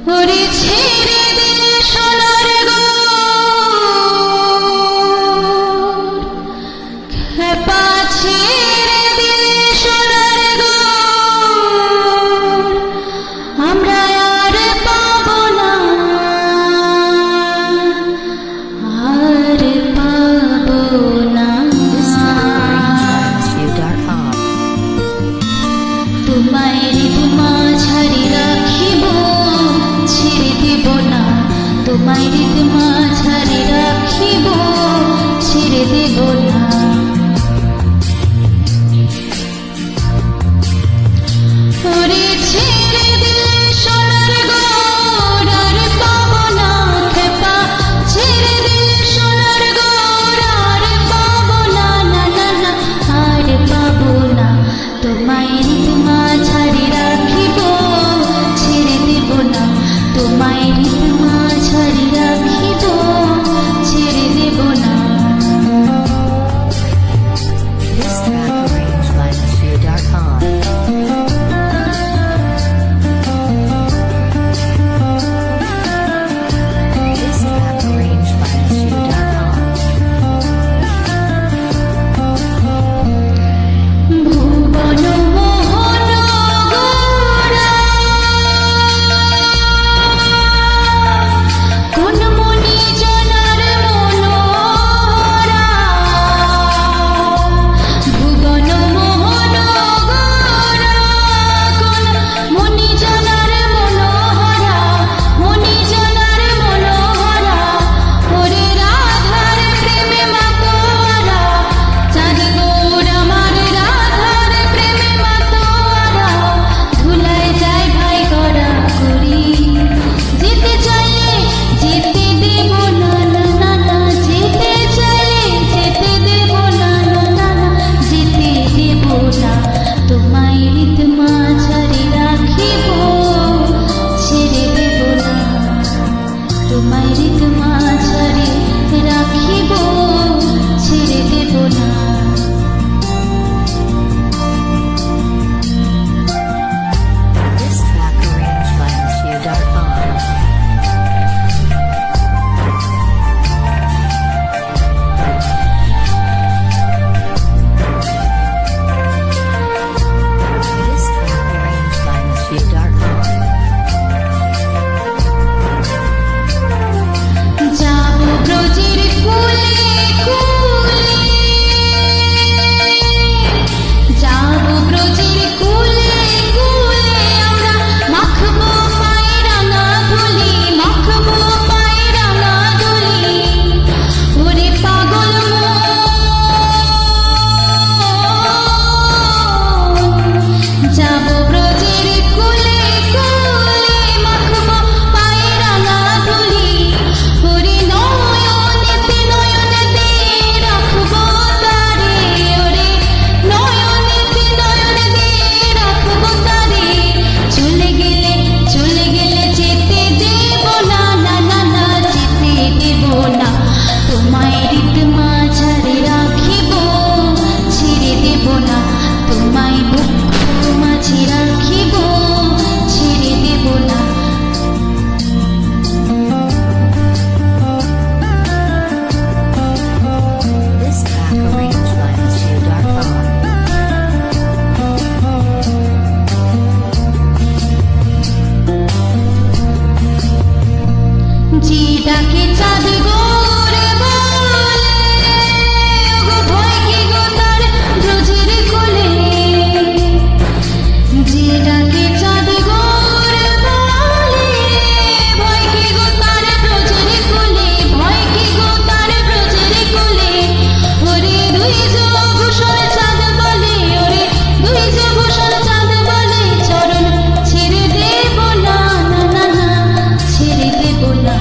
ওরে ছেড়ে দে সোনার গো খেপা ছেড়ে দে সোনার গো আমরা আর পাবো না আর পাবো না তোমায় ঋতুমা ছাড়ি রাখিব ছেড়ে দেব না তোমায় ঋতুমা ছাড়ি রাখিব ছেড়ে দেব না ওরে ছেড়ে দিলে সোনার গো আর পাবো না খেপা ছেড়ে দিলে সোনার গো আর পাবো না না না না আর পাবো না তোমায় ঋতুমা ছাড়ি রাখিব ছেড়ে দেব না তোমায় ঋতুমা ছাড়ি রাখিব ছেড়ে দেব না This track arranged by Monsieur Darkhan. This track arranged by Monsieur Darkhan. ভুবন মোহন গোরা কোন মনি জনার মনোহরা ভুবন মোহন গোরা কোন মনি জনার মনোহরা মনি জনার মনোহরা ওরে রাধার প্রেমে মাতোয়ারা চাঁদ গৌর আমার রাধার প্রেমে মাতোয়ারা ধুলায় যায় ভাই গড়া করি যেতে চাইলে যেতে দেব না না না না যেতে চাইলে যেতে দেব না না না না যেতে দেব না তোমায় ঋতুমা ছাড়ি রাখিব ছেড়ে দেব না তোমায় ঋতুমা ছাড়ি রাখিব ছেড়ে দেব না This track arranged by Monsieur Darkhan. This track arranged by Monsieur Darkhan. যাব ব্রজের কুলে কুলে যাব ব্রজের কুলে কুলে আমরা মাখবো পায়ে রাঙা ধুলি মাখবো পায়ে রাঙা ধুলি ওরে পাগল মন যাব ব্রজের কুলে কুলে মাখবো পায়ে রাঙা ধুলি ওরে নয়নেতে রাখবো তারে ওরে নয়নেতে রাখবো তারে চলে গেলে যেতে দেব না না না না যেতে দেব না তোমায় ঋতুমা ছাড়ি রাখিব ছেড়ে দেব না তোমায় বুক মাঝে রাখিব ছেড়ে দেব না This track arranged by Monsieur Darkhan. যে ডাকে চাঁদ গোরে বলে ওগো ভয় কি গো তার ব্রজের কোলে যে ডাকে চাঁদ গোরে বলে ভয় কি গো তার ব্রজের কোলে ভয় কি গো তার ব্রজের কোলে ওরে দুই ভূষণ চাঁদ বলে ওরে দুই ভূষণ চাঁদ বলে চরণ ছেড়ে দেব না না না না ছেড়ে দেব না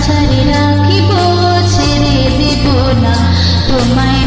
ছাড়ি রাখিব ছেড়ে দেব না তোমায়